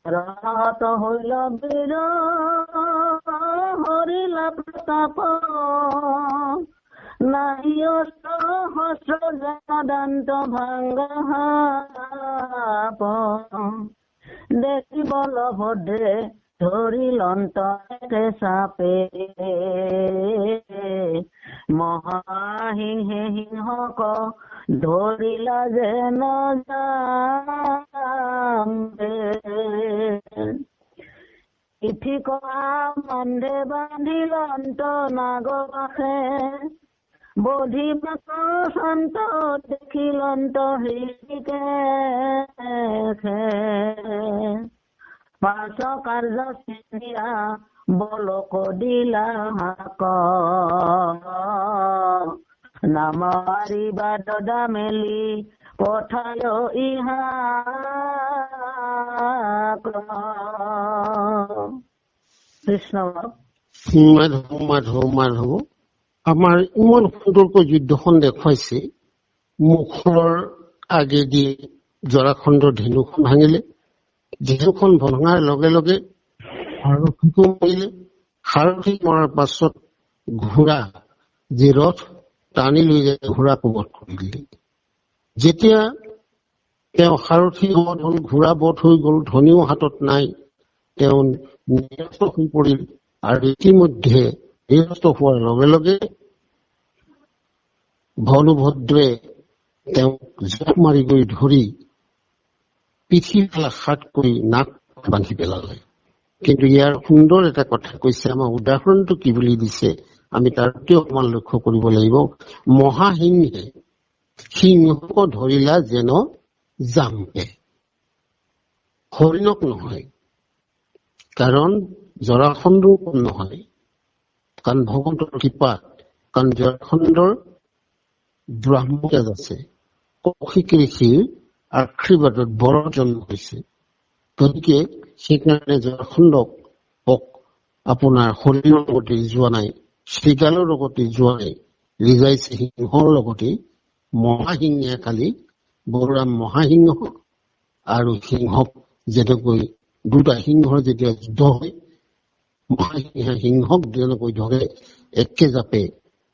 ৰাত হইল বীৰ হৰিলা প্ৰতাপ নাই সহস্ৰ জনদন্ত ভাঙ্গা দেখি বলভদ্ৰে ধৰিলন্ত একে চাপে মহাসিংহে সিংহক ধৰিলা যেন জাম্বে ইঠি কৰা মন্দে বান্ধিলন্ত নাগবাসে বোধি মাক সন্ত দেখিলন্ত হৃদিকে পাঁচ কাৰ্য চিন্দিয়া বলক দিলা হাক নামাৰি বাদদা মেলি পঠায় ইহাক কৃষ্ণ। মাধৱ মাধৱ মাধৱ আমাৰ ইমান সুন্দৰকৈ যুদ্ধখন দেখুৱাইছে। মুখৰ আগেদি জৰাখণ্ডৰ ধেনুখন ভাঙিলে, ধেনুখন ভঙাৰ লগে লগে সাৰথীকো মাৰিলে। সাৰথী মৰাৰ পাছত ঘোঁৰা যি ৰথ টানি লৈ যায় ঘোঁৰাকো বধ কৰি দিলে। যেতিয়া তেওঁ সাৰথী বধ হল, ঘোঁৰা বধ হৈ গল, ধনীও হাতত নাই, তেওঁ নিৰস্ত হৈ পৰিল। আৰু ইতিমধ্যে নিৰস্ত হোৱাৰ লগে লগে বলভদ্ৰে তেওঁক জাপ মাৰি গৈ ধৰি পিঠিৰ ফালে হাত কৰি নাক বান্ধি পেলালে। কিন্তু ইয়াৰ সুন্দৰ এটা কথা কৈছে, আমাৰ উদাহৰণটো কি বুলি দিছে আমি তাৰ প্ৰতি অকমান লক্ষ্য কৰিব লাগিব। মহাসিংহে সিংহক ধৰিলা যেন জাম্পে, হৰিণক নহয়, কাৰণ জৰাখণ্ডও কম নহয়, কাৰণ ভগৱন্তৰ কৃপাত, কাৰণ জৰাখণ্ডৰ ব্ৰাহ্মতেজ আছে, কৌশিক ঋষিৰ আশীৰ্বাদত বৰ জন্ম হৈছে। গতিকে সেইকাৰণে জৰাখণ্ডক আপোনাৰ হৰিণৰ লগতে যোৱা নাই, শ্ৰীগালৰ লগতে যোৱা নাই, ৰিজাইছে সিংহৰ লগতে। মহাসিংহে খালি বলোৰাম মহাসিংহ আৰু সিংহক যেনেকৈ দুটা সিংহৰ যেতিয়া যুদ্ধ হয়, মহাসিংহে সিংহক যেনেকৈ ধৰে একে জাপে,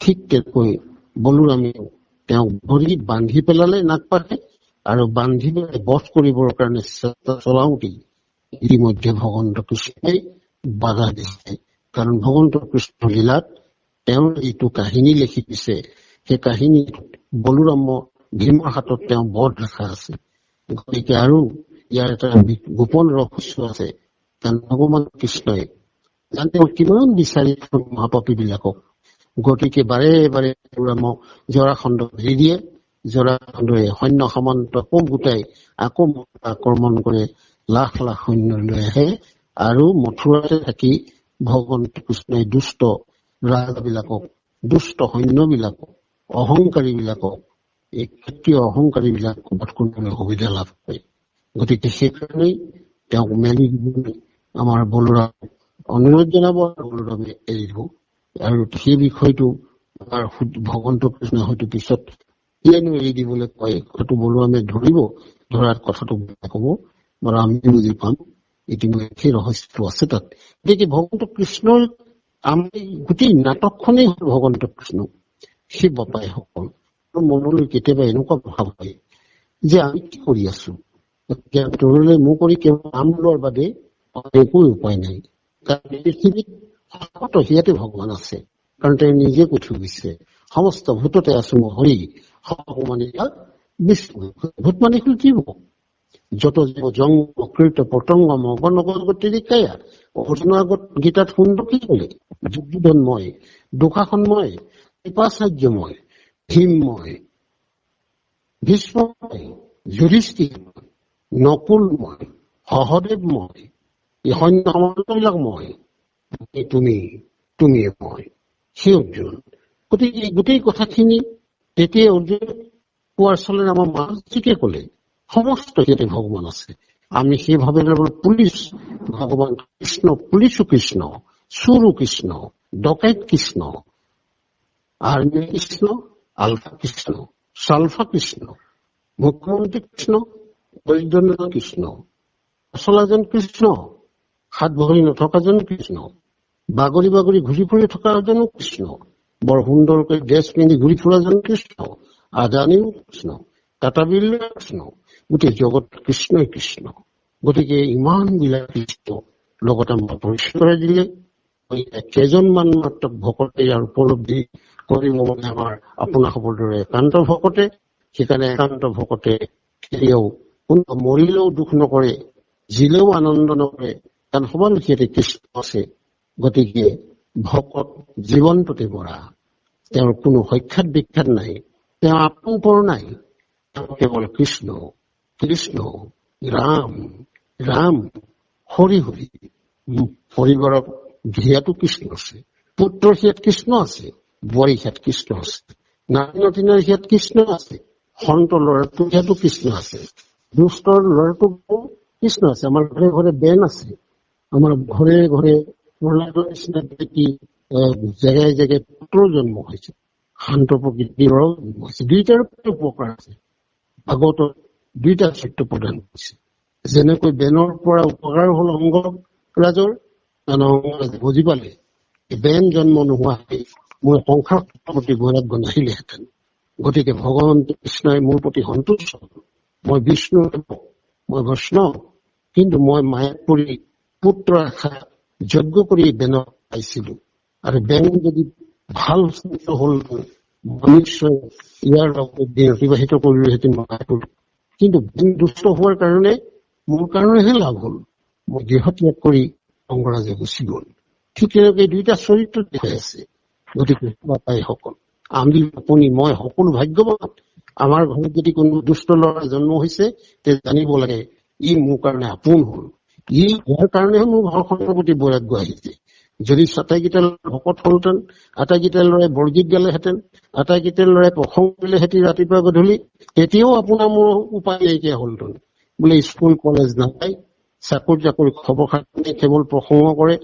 ঠিক তেনেকৈ বলোৰামেও তেওঁক ভৰিত বান্ধি পেলালে নাক পাতে, আৰু বান্ধি পেলাই বধ কৰিবৰ কাৰণে চেষ্টা চলাওঁতেই ইতিমধ্যে ভগৱন্ত কৃষ্ণই বাধা দিছে। কাৰণ ভগৱন্ত কৃষ্ণ লীলাত তেওঁৰ যিটো কাহিনী লিখি দিছে, সেই কাহিনী বলোৰাম ভীমৰ হাতত তেওঁ বধ লেখা আছে। গতিকে আৰু ইয়াৰ এটা গোপন ৰহস্য আছে, কাৰণ ভগৱান কৃষ্ণই জানে কিমান বিচাৰি মহাপাপী বিলাকক। গতিকে বাৰে বাৰে বলোৰামক জৰাখণ্ড এৰি দিয়ে। জৰাখণ্ডই সৈন্য সামন্ত আকৌ গোটাই আকৌ আক্ৰমণ কৰে, লাখ লাখ সৈন্য লৈ আহে। আৰু মথুৰাতে থাকি ভগৱন্ত কৃষ্ণই দুষ্ট ৰাজাবিলাকক, দুষ্ট সৈন্যবিলাকক, অহংকাৰী বিলাকক, এই ক্ষেত্ৰীয় অহংকাৰী বিলাকক বধ কৰিবলৈ সুবিধা লাভ কৰে। গতিকে সেইকাৰণেই তেওঁক মেলি দিবলৈ আমাৰ বলোৰাম অনুৰোধ জনাব আৰু বলোৰামে এৰি দিব। আৰু সেই বিষয়টো আমাৰ ভগৱন্ত কৃষ্ণই হয়তো পিছত কিয়নো এৰি দিবলৈ কয়, হয়তো বলোৰামে ধৰিব, ধৰাৰ কথাটো কব, বাৰু আমি বুজি পাম। ইতিমধ্যে সেই ৰহস্যটো আছে তাত। গতিকে ভগৱন্ত কৃষ্ণৰ আমি গোটেই নাটকখনেই হল ভগৱন্ত কৃষ্ণ। সেই বাপাইসকল মনলৈ কেতিয়াবা এনেকুৱা ভাৱ হয় যে আমি কি কৰি আছো, তৰলৈ মোৰ কৰি কেৱল নাম লোৱাৰ বাদে একো উপায় নাই। কাৰণ পৃথিৱীত সিয়াতে ভগৱান আছে, কাৰণ তেওঁ নিজে কৈ থৈ গৈছে, সমস্ত ভূততে আছো মই হৰি, ভূত মানে হল জীৱ, যত জীৱ জং অকৃত পতংগ মগনগতিকায়া। অৰ্জুনৰ আগত গীতাত সুন্দৰ কি কলে, দুৰ্যোধনময়, দুঃশাসনময়, কৃপাচাৰ্যময়, ভীমময়, ভীষ্মময়, যুধিষ্ঠিৰময়, নকুলময়, সহদেৱময়, এই সৈন্য সামন্তবিলাক মই, তুমি মই, সেই অৰ্জুন। গতিকে এই গোটেই কথাখিনি তেতিয়া অৰ্জুন কোৱাৰ চলে আমাৰ মাজীকে কলে, সমস্ত ইয়াতে ভগৱান আছে। আমি সেই ভাবে পুলিচ ভগৱান কৃষ্ণ, পুলিচো কৃষ্ণ, চোৰো কৃষ্ণ, ডকাইত কৃষ্ণ, আৰ্মি কৃষ্ণ, আলফা কৃষ্ণ, সালফা কৃষ্ণ, মুখ্যমন্ত্ৰী কৃষ্ণ, বৈদ্যনাথ কৃষ্ণ, চলাজন কৃষ্ণ, হাত ভৰি নথকাজন কৃষ্ণ, বাগৰি বাগৰি ঘূৰি ফুৰি থকাজনো কৃষ্ণ, বৰ সুন্দৰকৈ ড্ৰেছ পিন্ধি ঘূৰি ফুৰাজন কৃষ্ণ, আদানীও কৃষ্ণ, টাটা বিৰলা কৃষ্ণ, গোটেই জগত কৃষ্ণই কৃষ্ণ। গতিকে ইমান বিলাক কৃষ্ণ লগত আমাক পৰিচয় কৰাই দিলে। কেইজনমান মাত্ৰ ভকতে ইয়াৰ উপলব্ধি কৰিব মানে আমাৰ আপোনাসকলৰ দৰে একান্ত ভকতে। সেইকাৰণে একান্ত ভকতে কেতিয়াও কোনো মৰিলেও দুখ নকৰে, জিলেও আনন্দ নকৰে, কাৰণ সমান সিহঁতে কৃষ্ণ আছে। গতিকে ভকত জীৱনটোতে বৰা, তেওঁৰ কোনো সখ্যাত বিখ্যাত নাই, তেওঁ আপোন পৰ নাই, তেওঁ কেৱল কৃষ্ণ কৃষ্ণ, ৰাম ৰাম, হৰি হৰি। পৰিবাৰৰ ধিয়াতো কৃষ্ণ আছে, পুত্ৰৰ সিয়াত কৃষ্ণ আছে, বোৱাৰী সিয়াত কৃষ্ণ আছে, নাতি নতিনৰ সিয়াত কৃষ্ণ আছে, সন্তৰ ল'ৰাটো সিয়াতো কৃষ্ণ আছে, দুষ্টৰ ল'ৰাটো কৃষ্ণ আছে। আমাৰ ঘৰে ঘৰে বেন আছে, আমাৰ ঘৰে ঘৰে প্ৰহ্লাদৰ নিচিনা জেগাই জেগাই পুত্ৰৰ জন্ম হৈছে, শান্ত প্ৰকৃতিৰ জন্ম হৈছে। দুইটাৰ উপকাৰ আছে। ভাগৱতত দুইটা সত্য প্ৰদান কৰিছে। যেনেকৈ বেনৰ পৰা উপকাৰ হল অংগ ৰাজৰ, বুজি পালে বেন জন্ম নোহোৱাকৈ মোৰ সংসাৰ প্ৰতি বৈৰাগ্য নাহিলেহেঁতেন। গতিকে ভগৱান কৃষ্ণই মোৰ প্ৰতি সন্তুষ্ট। মই বিষ্ণু, মই বৈষ্ণৱ, কিন্তু মই মায়াত পৰি পুত্ৰ আশা যজ্ঞ কৰি বেনক পাইছিলো। আৰু বেন যদি ভাল হল নিশ্চয় ইয়াৰ লগত দিন অতিবাহিত কৰিলোহেঁতেন মায়াপুৰ। কিন্তু বেন দুষ্ট হোৱাৰ কাৰণে মোৰ কাৰণেহে লাভ হল। মই দেহ ত্যাগ কৰি অংগৰাজে গুচি গল। ঠিক তেনেকৈ দুইটা চৰিত্ৰ দেখাই আছে। গতিকে সকল আমি আপুনি মই সকলো ভাগ্যৱান। আমাৰ ঘৰত যদি কোনো দুষ্ট ল'ৰা জন্ম হৈছে তে জানিব লাগে ই মোৰ কাৰণে আপোন হল, ইয়াৰ কাৰণেহে মোৰ ঘৰখনৰ প্ৰতি বৈৰাগ্য আহিছে। যদি আটাইকেইটা ভকত হলহেঁতেন, আটাইকেইটা ল'ৰাই বৰগীত গালেহেঁতেন, আটাইকেইটা ল'ৰাই প্ৰসংগ কৰিলেহেঁতেন ৰাতিপুৱা গধূলি, তেতিয়াও আপোনাৰ মোৰ উপায় নাইকিয়া হলহেঁতেন। বোলে স্কুল কলেজ নাপায়, চাকৰি চাকৰি খবৰ খাতি কেৱল প্ৰসংগ কৰে,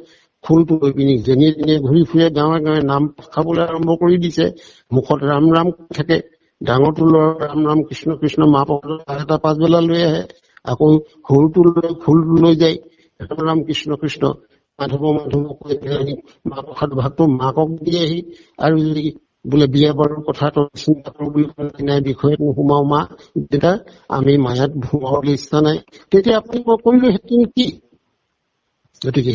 ফুলটো লৈ পিনি যেনিয়ে যেনিয়ে ঘূৰি ফুৰে, গাঁৱে গাঁৱে নাম খাবলৈ আৰম্ভ কৰি দিছে, মুখত ৰাম ৰাম থাকে। ডাঙৰটো ল'ৰা ৰাম ৰাম কৃষ্ণ কৃষ্ণ মাহ এটা পাছবেলা লৈ আহে, আকৌ সৰুটো লৈ ফুলটো লৈ যায় ৰাম ৰাম কৃষ্ণ কৃষ্ণ মাধৱ মাধৱ কৈ পেলাই মাহ প্ৰসাদ ভাগটো মাকক দি আহি, আৰু যদি বোলে বিয়া বাৰুৰ কথাটো চিন্তা কৰো বুলি নাই বিষয়ত নোসোমাও মা, তেতিয়া আমি মায়াত সোমাবলৈ ইচ্ছা নাই, তেতিয়া আপুনি মই কৰিলো সেইটো কি? গতিকে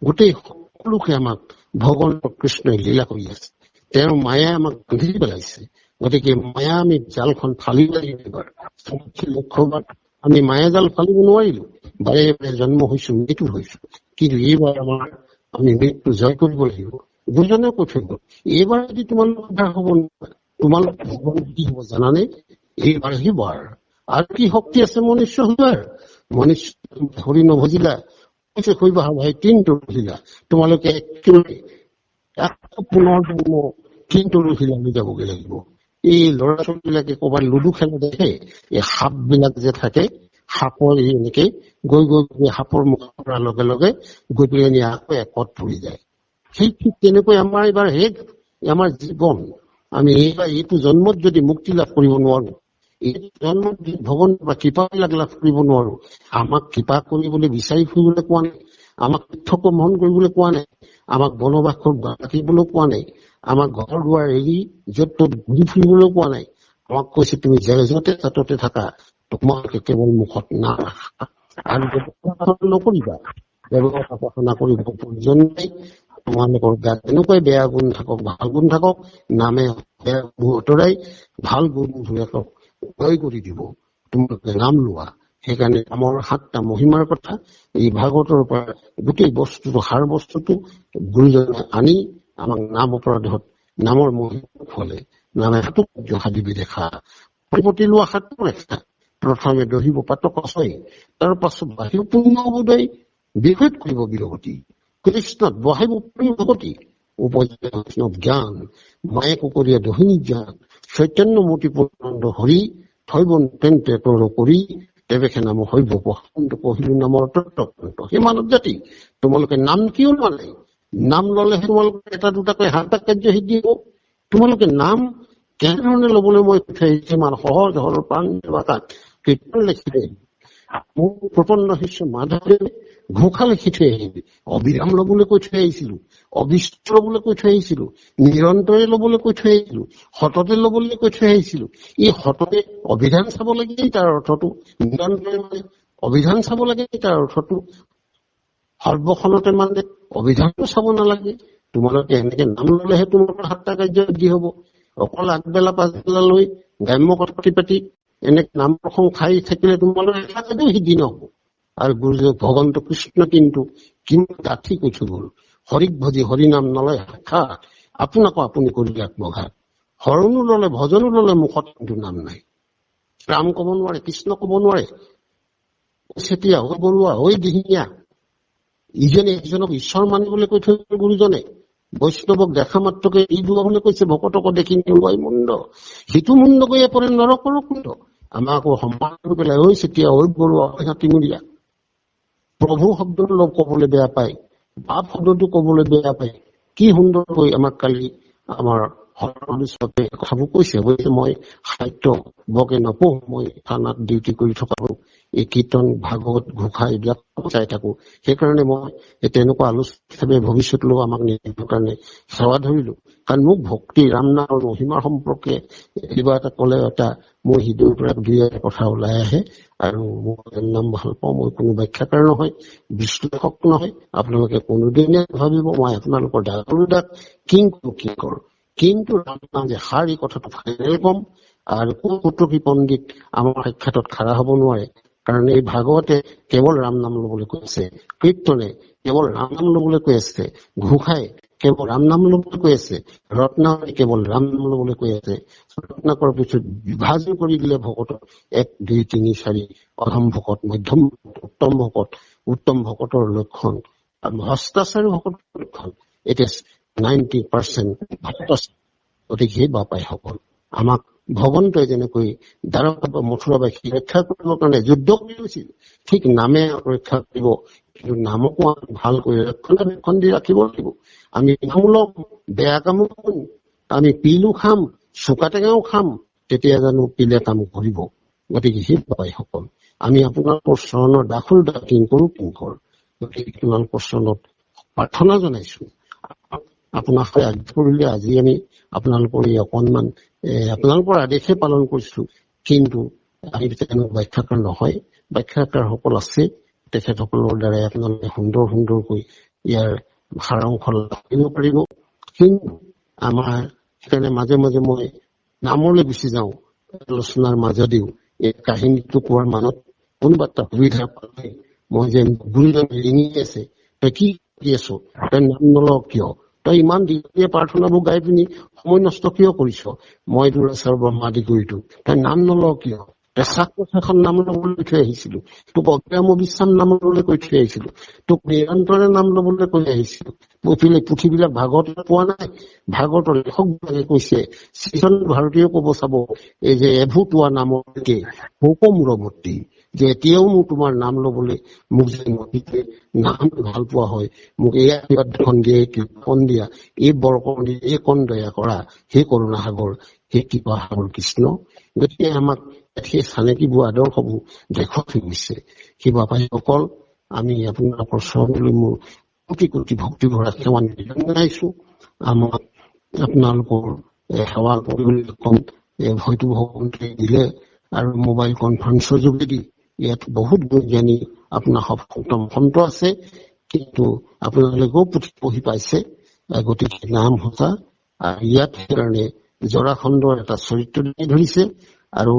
গোটেই সকলোকে আমাক ভগৱান কৃষ্ণই লীলা কৰি আছে। তেওঁৰ মায়াই আমাক বান্ধি পেলাইছে। গতিকে মায়া আমি জালখন ফালিব লাগিব। এবাৰ লক্ষ্যবাদ আমি মায়া জাল ফালিব নোৱাৰিলো, বাৰে বাৰে জন্ম হৈছো, মৃত্যু হৈছো। কিন্তু এইবাৰ আমি মৃত্যু জয় কৰিব লাগিব। দুজনে কৈ থৈ গল, এইবাৰ যদি তোমালোক উদ্ধাৰ হব নোৱাৰে, তোমালোক জীৱন কি হব জানানে? এইবাৰ সিবাৰ আৰু কি শক্তি আছে মনুষ্য হোৱাৰ? মনুষ্য হৰি নভজিলা ভাই কিন্তু ৰহিলা, তোমালোকে পুনৰ জন্ম কিন্তু ৰহিলা লৈ যাবগৈ লাগিব। এই ল'ৰা ছোৱালী বিলাকে ক'ৰবাত লুডু খেলা দেখে, এই সাপ বিলাক যে থাকে, সাপৰ এনেকে গৈ গৈ গৈ সাপৰ মুখৰ পৰা লগে লগে গৈ পেলাই আকৌ একত পৰি যায়। সেই ঠিক তেনেকৈ আমাৰ এইবাৰ আমাৰ জীৱন, আমি এইবাৰ এইটো জন্মত যদি মুক্তি লাভ কৰিব নোৱাৰো, এই জন্মত ভগৱান বা কৃপাবিলাক লাভ কৰিব নোৱাৰো, আমাক কৃপা কৰিবলৈ বিচাৰি ফুৰিবলৈ কোৱা নাই, আমাক তীৰ্থ ভ্ৰমণ কৰিবলৈ কোৱা নাই, আমাক বনবাসত ৰাখিবলৈ কোৱা নাই, আমাক ঘৰ দুৱাৰ এৰি য'ত ত'ত ঘূৰি ফুৰিবলৈ কোৱা নাই। আমাক কৈছে তুমি য'তে তাতে থাকা, তোমালোকে কেৱল মুখত নাম ৰাখা আৰু নকৰিবা, ব্যৱস্থা প্ৰাৰ্থনা কৰিব প্ৰয়োজন নাই। তোমালোকৰ গাত এনেকুৱাই বেয়া গুণ থাকক ভাল গুণ থাকক, নামে বেয়া গুণ আঁতৰাই ভাল গুণ বিলাকক জয় কৰি দিব। তোমালোকে নাম লোৱা। সেইকাৰণে নামৰ 7টা মহিমাৰ কথা এই ভাগৱতৰ পৰা গোটেই বস্তুটো সাৰ বস্তুটো গুৰুজনে আনি আমাক নাম অপৰাধত নামৰ মহিমা ফলে নামে সাধি দেখা প্ৰতি লোৱা 7 ৰেখা। প্ৰথমে দহিব পাতক কচয়, তাৰ পাছত বাহিৰ পূৰ্ণ বোধয় বিভেদ কৰিব বিৰগতি, কৃষ্ণত বহাইব ভগতি, উপযোগ জ্ঞান মায়ে কুকৰীয়া দহিনী জ্ঞান, চৈতন্য মূৰ্তি পূৰ্ণানন্দ হৰি থৈবন তেন্তে তৰ কৰি তেৱেখে নাম হৈব পহন্ত কহিলো নামৰ তত্ত্বন্ত। সেই মানৱ জাতি তোমালোকে নাম কিয় লোৱা নাই? নাম ললেহে তোমালোকে এটা দুটাকৈ হাত কাৰ্য সিদ্ধি হব। তোমালোকে নাম কেনেধৰণে লবলৈ মই ইমান সহজ সৰল প্ৰাণ ভাষাত কীৰ্তন লিখিলে মোৰ প্ৰপন্ন শিষ্য মাধৱদেৱে ঘোষা লিখি থৈ আহিবি, অবিৰাম লবলৈ কৈ থৈ আহিছিলো, অবিষ্ট লবলৈ কৈ থৈ আহিছিলো, নিৰন্তৰে লবলৈ কৈ থৈ আহিছিলো, সততে লবলৈ কৈ থৈ আহিছিলো। এই সততে অভিধান চাব লাগে তাৰ অৰ্থটো, নিৰন্তৰে মানে অভিধান চাব লাগে তাৰ অৰ্থটো, সৰ্বখনতে মানে অভিধানটো চাব নালাগে। তোমালোকে এনেকে নাম ললেহে তোমালোকৰ 7টা কাৰ্যসিদ্ধি হব। অকল আগবেলা পাছবেলা লৈ গ্ৰাম্য কথা পাতি এনেকে নাম প্ৰসংগ খাই থাকিলে তোমালোকৰ এটা কাৰ্যও সিদ্ধি নহব। আৰু গুৰুদেৱ ভগৱন্ত কৃষ্ণ কিন্তু ডাঠি কৈ থৈ গল, হৰিক ভজি হৰি নাম নলয় সাক্ষাৎ, আপোনাকো আপুনি কৰিলে আত্মঘাত। হৰণো ললে ভজনো ললে মুখত কিন্তু নাম নাই। ৰাম কব নোৱাৰে, কৃষ্ণ কব নোৱাৰে, চেতিয়া হৈ বৰুৱা হৈ দিহিঙীয়া, ইজনে ইজনক ঈশ্বৰ মানিবলৈ কৈ থৈ গুৰুজনে। বৈষ্ণৱক দেখা মাত্ৰকে ই দুৱাবলৈ কৈছে, ভকতক দেখি নোলোৱাই মুণ্ড, সিটো মুণ্ড গৈয়ে পৰে নৰকৰ কুণ্ড। আমাক আকৌ সন্মান কৰি পেলাই ঐ চেতিয়া ঐ বৰুৱা হৈ হাতীমূৰীয়া। প্ৰভু শব্দটো লগ কবলৈ বেয়া পায়, বাপ শব্দটো কবলৈ বেয়া পায়। কি সুন্দৰকৈ আমাক কালি আমাৰ সৰ্বদে কথাবোৰ কৈছে, মই সাহিত্য বকে নপঢ়ো, মই থানাত ডিউটি কৰি থকা এই কীৰ্তন ভাগৱত ঘোষা এইবিলাক চাই থাকো। সেইকাৰণে মই তেনেকুৱা আলোচনা হিচাপে ভৱিষ্যতলৈও আমাক নিদিবৰ কাৰণে সেৱা ধৰিলো। কাৰণ মোক ভক্তি ৰাম নামৰ মহিমাৰ সম্পৰ্কে কিবা এটা কলে এটা মোৰ হৃদয়ৰ পৰা 2 কথা ওলাই আহে। আৰু মই নাম ভাল পাওঁ, মই কোনো ব্যাখ্যাকাৰ নহয়, বিশ্লেষক নহয়। আপোনালোকে কোনোদিনে ভাবিব মই আপোনালোকৰ ডাক কিংকৰ, কিন্তু ৰাম নাম যে সাৰ, এই কথাটো ফাইনেল কম। আৰু কোটি পণ্ডিত আমাৰ সাক্ষাতত খাৰা হব নোৱাৰে। কাৰণ এই ভাগৱতে কেৱল ৰাম নাম লবলৈ কৈ আছে, কীৰ্তনে কেৱল ৰাম নাম লবলৈ কৈ আছে, ঘোষাই কেৱল ৰাম নাম লবলৈ কৈ আছে, ৰত্নাৱলী কেৱল ৰাম নাম লবলৈ কৈ আছে। ৰত্নাকৰ পিছত বিভাজন কৰি দিলে ভকতক 1, 2, 3, 4 অধম ভকত, মধ্যম উত্তম ভকত, উত্তম ভকতৰ লক্ষণ আৰু ভ্ৰষ্টাচাৰী ভকতৰ লক্ষণ। এতিয়া 90% ভক্ত। গতিকে সেই বাপাই সকল আমাক ভগৱন্তই যেনেকৈ দ্বাৰকা বা মথুৰাবাসী ৰক্ষা কৰিবৰ কাৰণে যুদ্ধ কৰি গৈছিল, ঠিক নামে ৰক্ষা কৰিব। কিন্তু নামকো ভালকৈ ৰক্ষণাবেক্ষণ দি ৰাখিব লাগিব। আমি নাম ল'ম, বেয়া কামো কৰিম, আমি পিলো খাম, চোকা টেঙাও খাম, তেতিয়া জানো পিলে কাম কৰিব? গতিকে সেই বাপাই সকল আমি আপোনালোকৰ চৰণৰ দাখল কিংকৰ। গতিকে আপোনালোকৰ চৰণত প্ৰাৰ্থনা জনাইছো। আপোনাক আদেশ কৰিলে আজি আমি আপোনালোকৰ এই অকণমান আপোনালোকৰ আদেশে পালন কৰিছো। কিন্তু আমি ব্যাখ্যাকাৰ নহয়, ব্যাখ্যাকাৰ সকল আছে, তেখেতসকলৰ দ্বাৰাই আপোনালোকে সুন্দৰকৈ ইয়াৰ সাৰাংশ লাগিব পাৰিব। কিন্তু আমাৰ সেইকাৰণে মাজে মাজে মই নামলৈ গুচি যাওঁ, আলোচনাৰ মাজেদিও এই কাহিনীটো কোৱাৰ মানত কোনোবা এটা সুবিধা পালে মই যে গুৰুজন ৰিঙি আছে, তই কি কৰি আছ, তই নাম নলও কিয়, তই ইমান দীঘলীয়া প্ৰাৰ্থনাবোৰ গাই পিনি সময় নষ্ট কিয় কৰিছ, মই দুৰাচাৰ ব্ৰহ্মাদি কৰিতো, তই নাম নলও কিয়, তই চাকখন নাম লবলৈ থৈ আহিছিলো, তোক অজ্ঞাম অবিশ্ৰাম নাম লবলৈ কৈ থৈ আহিছিলো, তোক নিৰন্তৰে নাম লবলৈ কৈ আহিছিলো। পুথিবিলাক ভাগৱত পোৱা নাই, ভাগৱতৰ লেখকবিলাকে কৈছে, শ্ৰীচন্দ্ৰ ভাৰতীয় কব চাব, এই যে এভুটোৱা নামকে ভোক মূৰৱৰ্তী, যে এতিয়াও মোৰ তোমাৰ নাম লবলৈ মোক যে মতিতে নাম ভাল পোৱা হয়, মোক এয়া কিবাখন দিয়ে, কণ দিয়া, এই বৰকণ দিয়ে, এই কণ দয়া কৰা, সেই কৰোণা সাগৰ, সেই কৃপা সাগৰ কৃষ্ণ। গতিকে আমাক সেই চানেকিবোৰ আদৰ্শবোৰ দেখুৱাই গৈছে। সেই বাপাইসকল আমি আপোনালোকৰ চৰণলৈ মোৰ কোটি কোটি ভক্তি ভৰা সেৱা জনাইছো। আমাক আপোনালোকৰ সেৱা কৰিবলৈ কম হয়তো ভগৱন্তই দিলে, আৰু মোবাইল কনফাৰেন্সৰ যোগেদি ইয়াত বহুত জ্ঞানী আপোনাৰ সন্ত আছে, কিন্তু আপোনালোকেও পুথি পঢ়ি পাইছে। গতিকে নাম সঁচা। ইয়াত সেইকাৰণে জৰাখণ্ডৰ এটা চৰিত্ৰ দাঙি ধৰিছে, আৰু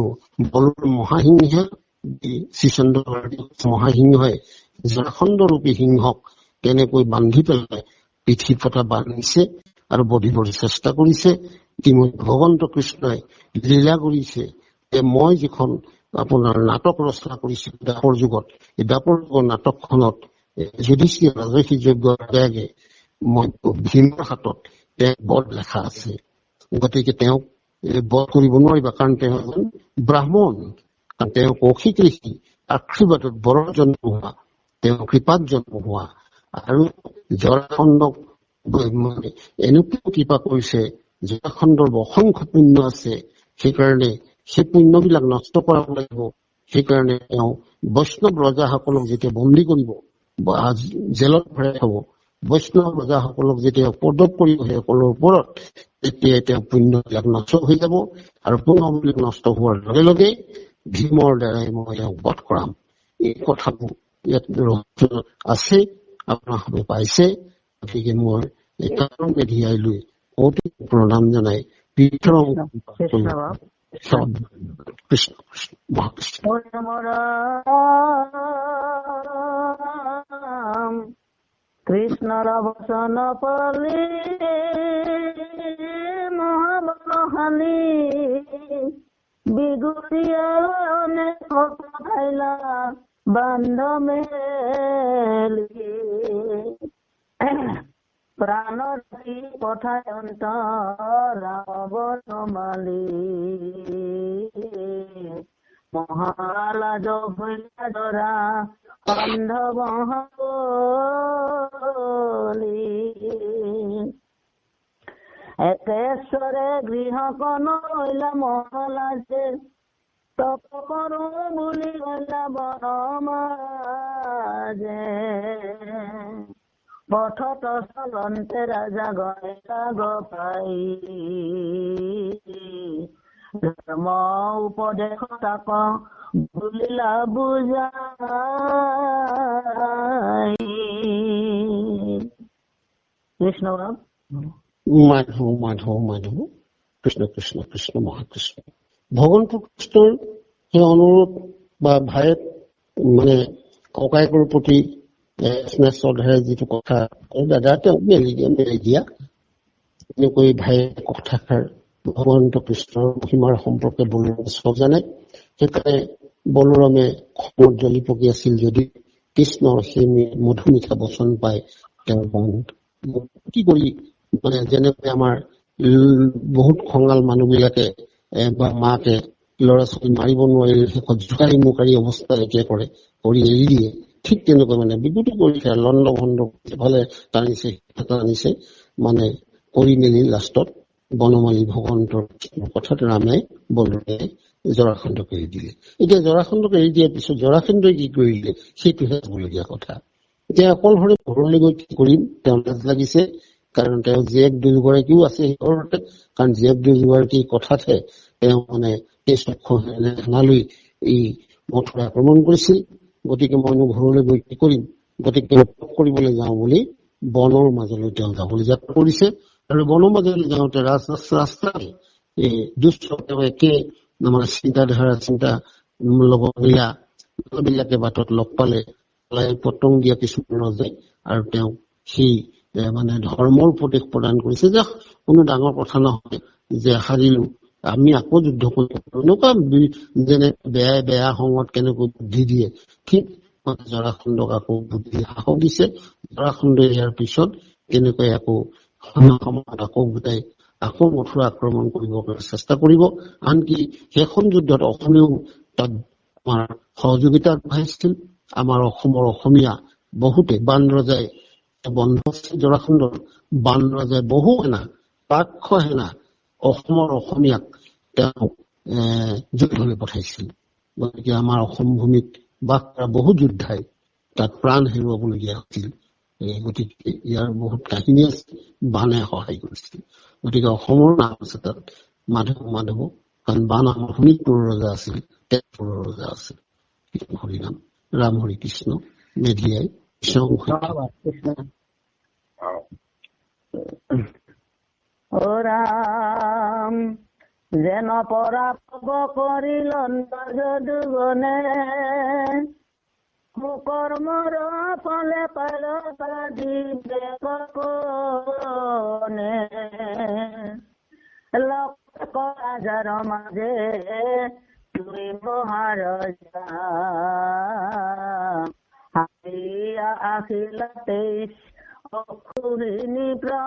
বলৰ মহাসিংহে শ্ৰীচন্দ্ৰ মহাসিংহই জৰাখণ্ড ৰূপী সিংহক কেনেকৈ বান্ধি পেলাই পিঠি পতা বান্ধিছে আৰু বধিবৰ চেষ্টা কৰিছে। ইতিমধ্যে ভগৱন্ত কৃষ্ণই লীলা কৰিছে যে মই যিখন আপোনাৰ নাটক ৰচনা কৰিছিলো দাপৰ যুগত, এই দাপৰ যুগৰ নাটকখনত যুধিষ্ঠিৰ ৰাজসী যজ্ঞৰ আগে মই ভীমৰ হাতত বধ লেখা আছে। গতিকে তেওঁক বধ কৰিব নোৱাৰিবা, কাৰণ তেওঁ এজন ব্ৰাহ্মণ, কাৰণ তেওঁ কৌশিক ঋষি আশীৰ্বাদত বৰৰ জন্ম হোৱা, তেওঁ কৃপাত জন্ম হোৱা, আৰু জৰাখণ্ডক এনেকুৱা কৃপা কৰিছে, জৰাখণ্ডৰ অসংখ্য পুণ্য আছে। সেইকাৰণে সেই পুণ্যবিলাক নষ্ট কৰাব লাগিব। সেইকাৰণে তেওঁ বৈষ্ণৱ ৰজাসকলক যেতিয়া বন্দী কৰিব বা জেলত ভৰাই থব, বৈষ্ণৱ ৰজাসকলক যেতিয়া উপদ্ৰৱ কৰিব সেইসকলৰ ওপৰত, তেতিয়াই তেওঁ পুণ্যবিলাক নষ্ট হৈ যাব আৰু পুণ্যবিলাক নষ্ট হোৱাৰ লগে লগে ভীমৰ দ্বাৰাই মই তেওঁক বধ কৰাম। এই কথাবোৰ ইয়াত ৰহস্য আছে, আপোনালোকে পাইছে। গতিকে মই এই কাৰণ মেধিয়াই লৈ অতি প্ৰণাম জনাই কৃষ্ণ কৃষ্ণ কৃষ্ণ মহাকৃষ্ণ। কৃষ্ণৰ বচন পলি মহাবনহালি বিগুৰিয়া অনেক ভাইলা বান্ধ মেলি প্ৰাণৰ পথায় অন্তৰাৱনমালি মহালাজ ভৈলা ধৰা অন্ধ বহলি একেশ্বৰে গৃহকণ হৈলা মহালাজে তপ কৰো বুলি গলা বনমাজে পথত চলন্তে ৰাজা গলা গপাই ধৰ্ম উপদেশ তাক বুলিলা বুজাই। কৃষ্ণ মাধৱ মাধৱ মাধৱ কৃষ্ণ কৃষ্ণ কৃষ্ণ মহাকৃষ্ণ। ভগৱন্ত কৃষ্ণৰ সেই অনুৰোধ বা ভাইত মানে ককায়েকৰ প্ৰতি স্নেহ শ্ৰদ্ধাৰে যিটো কথা দাদা তেওঁ মেলি দিয়া এনেকৈ ভাই কথাষাৰ ভগৱন্ত কৃষ্ণৰ মহিমাৰ সম্পৰ্কে বলোৰামে চব জানে। সেইকাৰণে বলোৰামে খঙত জ্বলি পকি আছিল যদি কৃষ্ণৰ সেই মধু মিঠা বচন পাই তেওঁৰ মন কি কৰি মানে যেনেকৈ আমাৰ বহুত খঙাল মানুহ বিলাকে বা মাকে ল'ৰা ছোৱালী মাৰিব নোৱাৰিলে শেষত জোকাৰি মোকাৰি অৱস্থা এতিয়া কৰে কৰি এৰি দিয়ে, ঠিক তেনেকৈ মানে বিভূতি কৰি লণ্ড ভণ্ড ফালে টানিছে মানে কৰি মেলি লাষ্টত বনমালী ভগৱন্তৰ কথাত ৰামে বলোৰে জৰাসন্ধক এৰি দিলে। এতিয়া জৰাসন্ধক এৰি দিয়াৰ পিছত জৰাসন্ধই কি কৰিলে সেইটোহে হ'বলগীয়া কথা। এতিয়া অকলশৰে ঘৰলৈ গৈ কি কৰিম, তেওঁ লাজ লাগিছে, কাৰণ তেওঁ জীয়েক দুয়োগৰাকীও আছে সেই ঘৰতে, কাৰণ জীয়েক দুয়োগৰাকীৰ কথাতহে তেওঁ মানে এই সেনালৈ এই মথুৰা আক্ৰমণ কৰিছিল। গতিকে মইনো ঘৰলৈ গৈ কি কৰিম, গতিকে কৰিবলৈ যাওঁ বুলি বনৰ মাজলৈ তেওঁ যাবলৈ যাত্ৰা কৰিছে। আৰু বনৰ মাজলৈ যাওঁতে ৰাস্তাত এই দুষ্ট একে মানে চিন্তা বিলাকে বাটত লগ পালে পতং দিয়া কিছুমান ৰজাই আৰু তেওঁ সেই মানে ধৰ্মৰ উপদেশ প্ৰদান কৰিছে যে কোনো ডাঙৰ কথা নহয় যে হাৰিলো আমি আকৌ যুদ্ধ কৰিব পাৰো। এনেকুৱা যেনে বেয়া সংগত কেনেকৈ বুদ্ধি দিয়ে, ঠিক মানে জৰাসন্ধক আকৌ বুদ্ধি সাহস দিছে। জৰাসন্ধই ইয়াৰ পিছত কেনেকৈ আকৌ সময়ত আকৌ গোটাই আকৌ মথুৰা আক্ৰমণ কৰিবৰ কাৰণে চেষ্টা কৰিব। আনকি সেইখন যুদ্ধত অসমেও তাত আমাৰ সহযোগিতা আগবঢ়াইছিল। আমাৰ অসমৰ অসমীয়া বহুতে বান ৰজাই বন্ধ জৰাসন্ধৰ বান ৰজাই বহু সেনা 500 সেনা অসমৰ অসমীয়াক তেওঁ যুদ্ধলৈ পঠাইছিল। গতিকে আমাৰ অসম ভূমিত বাস কৰা বহু যোদ্ধাই তাত প্ৰাণ হেৰুৱাবলগীয়া হৈছিল। গতিকে ইয়াৰ বহুত কাহিনী আছে, বানে সহায় কৰিছিল। গতিকে অসমৰ নাম আছে তাত মাধৱ, কাৰণ বান আমাৰ শোণিতপুৰৰ ৰজা আছিল, তেজপুৰৰ ৰজা আছিল। হৰিনাম ৰাম হৰি কৃষ্ণ মেধিয়াই কৃষ্ণ। ও ৰাম যেন পৰাভৱ কৰিল দুগনে কুকৰ্মৰ ফলে পাল দিব্যকনে লজাৰ মাজে তুই মহাৰজা আখিল 23 অখুৰিণী প্ৰজা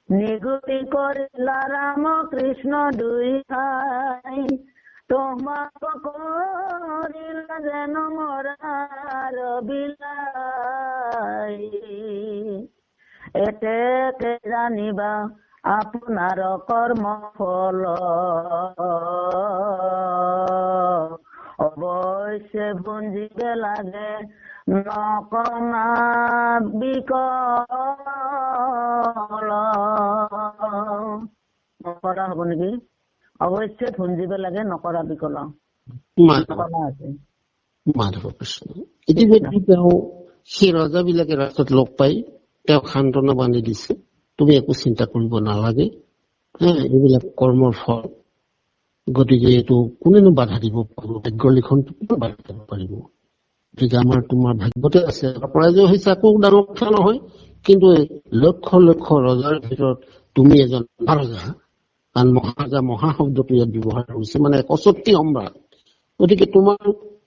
নিগুতি কৰিলা ৰাম কৃষ্ণ দুই ভাই তোমাক কৰিলা যেন মৰাৰ বিলাই এতেকে জানিবা আপোনাৰ কৰ্ম ফল অৱশ্যে ভুঞ্জিব লাগে নকনা বিকল নকৰা হ'ব নেকি অৱশ্যে ভুঞ্জিব লাগে নকৰা বিকল মাধৱ কৃষ্ণ ইতিমধ্যে তেওঁ সেই ৰজাবিলাকে ৰাস্তাত লগ পাই তেওঁক সান্তনা বান্ধি দিছে তুমি একো চিন্তা কৰিব নালাগে এইবিলাক কৰ্মৰ ফল গতিকে এইটো কোনেনো বাধা দিব পাৰিব ভাগ্যৰ লিখনটো কোনে বাধা দিব পাৰিব গতিকে আমাৰ তোমাৰ ভাগ্যতে আছে পৰাজয় হৈছে একো ডাঙৰ কথা নহয় কিন্তু লক্ষ লক্ষ ৰজাৰ ভিতৰত তুমি এজন মহাৰজা কাৰণ মহাৰজা মহা শব্দটো ইয়াত ব্যৱহাৰ হৈছে মানে ৬১ সম্ৰাট গতিকে তোমাৰ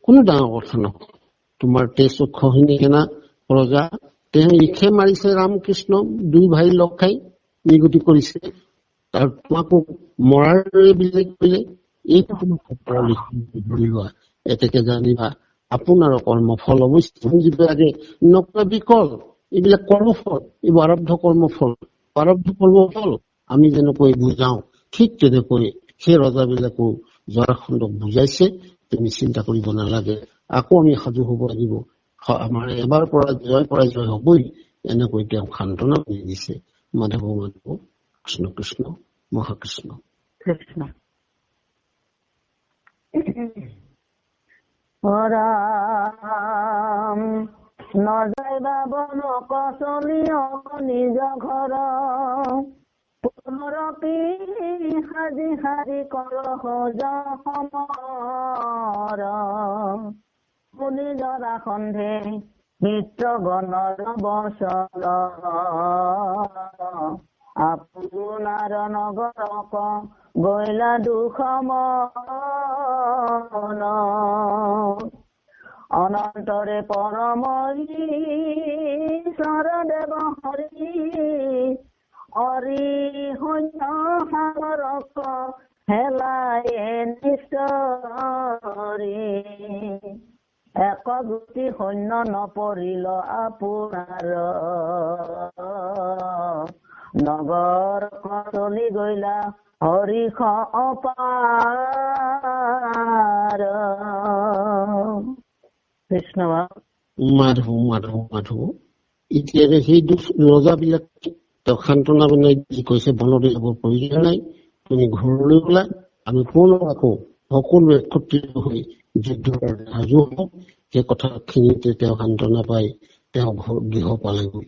কোনো ডাঙৰ কথা নহয় তোমাৰ তেজক্ষখিনি সেনা ৰজা তেওঁ ইখে মাৰিছে ৰামকৃষ্ণ দুই ভাই লগ খাই নিগতি কৰিছে তাৰ তোমাকো মৰাৰ বিলাই কৰিলে এইটো তোমাৰ ধৰি লোৱা এতেকে জানিবা আপোনাৰ কৰ্মফল অৱশ্যে যিটো লাগে নকৰা বিকল এইবিলাক কৰ্মফল এইবোৰ আৰব্ধ কৰ্মফল আমি যেনেকৈ বুজাও ঠিক তেনেকৈ সেই ৰজাবিলাকো জৰাসন্ধক বুজাইছে তুমি চিন্তা কৰিব নালাগে আকৌ আমি সাজু হ'ব লাগিব আমাৰ এবাৰ পৰাজয় হবই এনেকৈ তেওঁ সান্তনা কৰি দিছে মাধৱ কৃষ্ণ কৃষ্ণ মহাকৃষ্ণ কৃষ্ণ ৰাম নযাইবা বনক চলি নিজ ঘৰ পুনৰপি সাজি সাজি কৰহ সমৰ শুনি জৰাসন্ধে মিত্ৰগণৰ বচন আপোনাৰ নগৰক গৈলা দুখ মন অনন্তৰে পৰম ঈশ্বৰদেৱ হৰি হৰি সৈন্য সাগৰক হেলায়ে নিষ্ঠৰি একগোটি সৈন্য নপৰিল আপোনাৰ নগৰ চলি গৈলা হৰিষ অপাৰ কৃষ্ণ মাধৱ মাধৱ মাধৱ এতিয়া সেই ৰজাবিলাক তেওঁ সান্তনা বনাই যি কৈছে বনলৈ যাবৰ প্ৰয়োজন নাই তুমি ঘৰলৈ ওলা আমি পুনৰ আকৌ সকলোৱে একত্ৰিত হৈ যুদ্ধৰ কাৰণে সাজু হওঁ সেই কথাখিনিতে তেওঁ সান্তনা পাই তেওঁ গৃহ পালেগৈ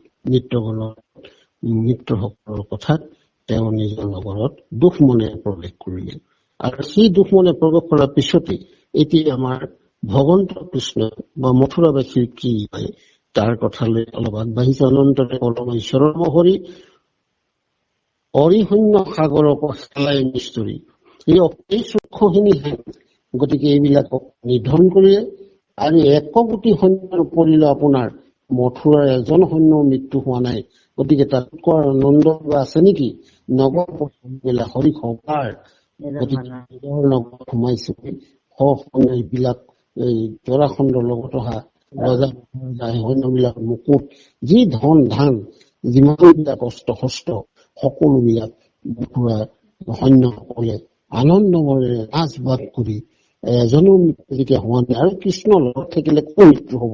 মিত্ৰসকলৰ কথাত তেওঁ নিজৰ নগৰত দুখ মনে প্ৰৱেশ কৰিলে আৰু সেই দুখ মনে প্ৰৱেশ কৰাৰ পিছতে এতিয়া আমাৰ ভগৱন্ত কৃষ্ণ বা মথুৰাবাসীৰ কি হয় তাৰ কথালৈ অলপ আগবাঢ়িছে অনন্তৰে পৰম ঈশ্বৰৰ হৰি অৰিশূন্য সাগৰক হেলাই নিষ্ঠুৰি এই সূক্ষ্মখিনি গতিকে এইবিলাকক নিধন কৰিলে আৰু একগোটি সৈন্য পৰিলে আপোনাৰ মথুৰাৰ এজন সৈন্য মৃত্যু হোৱা নাই গতিকে তাতকৈ আনন্দ আছে নেকি নগৰ হৰিষ অপাৰ গতিকে নিজৰ নগৰত সোমাইছে এইবিলাক এই জৰাসন্ধৰ লগত অহা ৰজা সৈন্যবিলাক মুকুট যি ধন ধান যিমানবিলাক অস্ত্ৰ শস্ত্ৰ সকলোবিলাক সৈন্যসকলে আনন্দমৰে নাচ বাগ কৰি এজনো যেতিয়া হোৱা নাই আৰু কৃষ্ণ লগত থাকিলে কোন মৃত্যু হব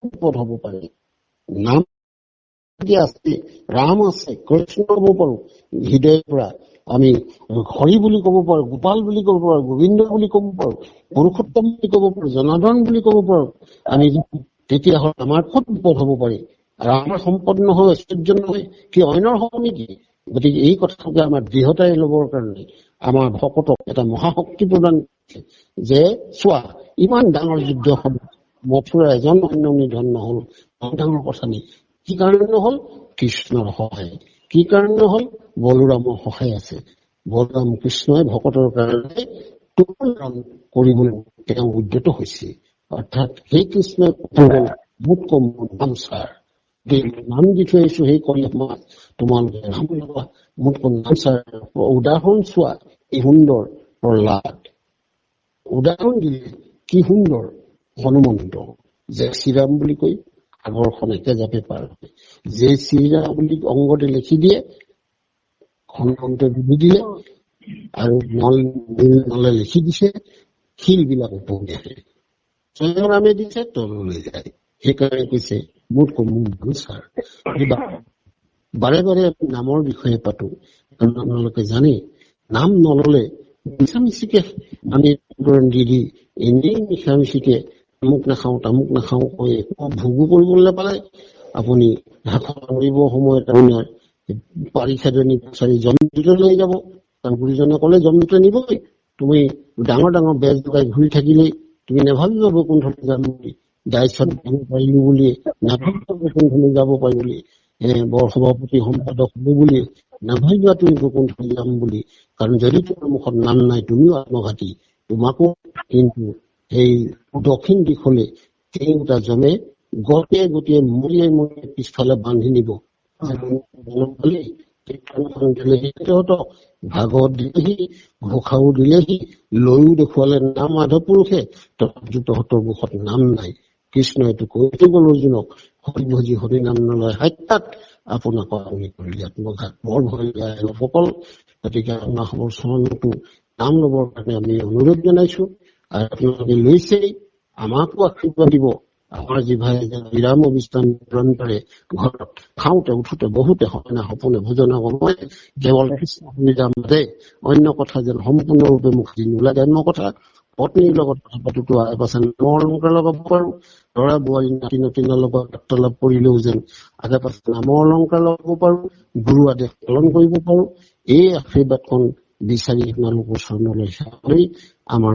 বিপদ হব পাৰে নাম আছে ৰাম আছে কৃষ্ণ হব পাৰো হৃদয়ৰ পৰা আমি হৰি বুলি ক'ব পাৰো গোপাল বুলি ক'ব পাৰো গোবিন্দ বুলি ক'ব পাৰো পুৰুষোত্তম বুলি ক'ব পাৰো জনাৰ্দন বুলি ক'ব পাৰো আমি তেতিয়াহ'লে আমাৰ ক'ত বিপদ হব পাৰে আৰু আমাৰ সম্পদ নহয় ঐশ্বৰ্য নহয় কি অন্যৰ হব নেকি গতিকে এই কথাকে আমাৰ দৃঢ়তাই লবৰ কাৰণে আমাৰ ভকতক এটা মহাশক্তি প্ৰদান কৰিছে যে চোৱা ইমান ডাঙৰ যুদ্ধখন মথুৰা এজন সৈন্য নিধন নহল ডাঙৰ কথা নেকি কি কাৰণে নহল কৃষ্ণৰ সহায় কি কাৰণে নহল বলোৰামৰ সহায় আছে বলোৰাম কৃষ্ণই ভকতৰ কাৰণে কৰিবলৈ তেওঁ উদ্যত হৈছে অৰ্থাৎ সেই কৃষ্ণই বহুত কম নামচাৰ নাম দি থৈ আহিছো সেই কলি সমাজ তোমালোকে নাম ল'বা বহুত কম নামচাৰ উদাহৰণ চোৱা কি সুন্দৰ প্ৰহ্লাদ উদাহৰণ দিলে কি সুন্দৰ হনুমন্ত যে শ্ৰীৰাম বুলি কৈ সাগৰখন একেজাপে পাৰ হয়। যে চিৰা বুলি অংগতে লিখি দিয়ে, খণ্ডতে ডুবি দিলে, আৰু নলে লিখি দিছে, শিলবিলাক উপঙি আহে। স্বয়ংৰামে দিছে, তললৈ যায়। সেইকাৰণে কৈছে মোৰ কমল ছাৰ। বাৰে বাৰে নামৰ বিষয়ে পাতো, আপোনালোকে জানে নাম নললে মিছামিছিকে আমি দি এনেই মিছামিছিকে তামুক নাখাওঁ কৈ একো ভোগো কৰিবলৈ নাপালে। আপুনি মৰিব সময়ত আপোনাৰ পাৰি খেদনি বিচাৰি জমদূতে লৈ যাব, কাৰণ গুৰুজনে ক'লে জমদূতে নিবই। তুমি ডাঙৰ ডাঙৰ বেজ লগাই ঘূৰি থাকিলেই তুমি নাভাবিবা বৈকুণ্ঠলৈ যাম বুলি, দায়িত্ব দিব পাৰিলো বুলি নাভাবিবা বৈকুণ্ঠলৈ যাব পাৰি বুলি, বৰ সভাপতি সম্পাদক হব বুলি নাভাবিবা তুমি বৈকুণ্ঠলৈ যাম বুলি। কাৰণ যদি তোমাৰ মুখত নাম নাই তুমিও আত্মঘাতী, তোমাকো কিন্তু সেই দক্ষিণ দিশলৈ তিনিটা জমে গতিয়ে মৰিয়ে পিছফালে বান্ধি নিব। ভাগৱত দিলেহি, ঘোষাও দিলেহি, লৈও দেখুৱালে নাম মাধৱ পুৰুষে, তথাপিতো তহঁতৰ মুখত নাম নাই। কৃষ্ণইটো কৈ গ'ল অৰ্জুনক, হৰি ভজি হৰি নাম নলয় সাক্ষাৎ আপোনাক আপুনি কৰিলে আত্মঘাত। বৰ ভয় যায় লোকসকল। গতিকে আপোনালোকৰ চৰণতো নাম লবৰ কাৰণে আমি অনুৰোধ জনাইছো, আৰু আপোনালোকে লৈছেই, আমাকো আশীৰ্বাদ দিব। আমাৰ জিভাই বিৰাম অবিশ্ৰাম নিৰন্তৰে ঘৰত খাওঁতে উঠোতে বহুতে সপোনে ভোজনা সময় কেৱল কৃষ্ণ সুবিধা মাতে, অন্য কথা যেন সম্পূৰ্ণৰূপে মুখে নোলায়। অন্য কথা পত্নীৰ লগত কথা পাতোতো আহে পাছে নামৰ অলংকাৰ লগাব পাৰো, ল'ৰা বোৱাৰী নাতি নতিনৰ লগত বাৰ্তালাপ কৰিলেও যেন আগে পাছে নামৰ অলংকাৰ লগাব পাৰো, গুৰু আদেশ পালন কৰিব পাৰো। এই আশীৰ্বাদখন বিচাৰি আপোনালোকৰ চৰণলৈ সেৱা কৰি আমাৰ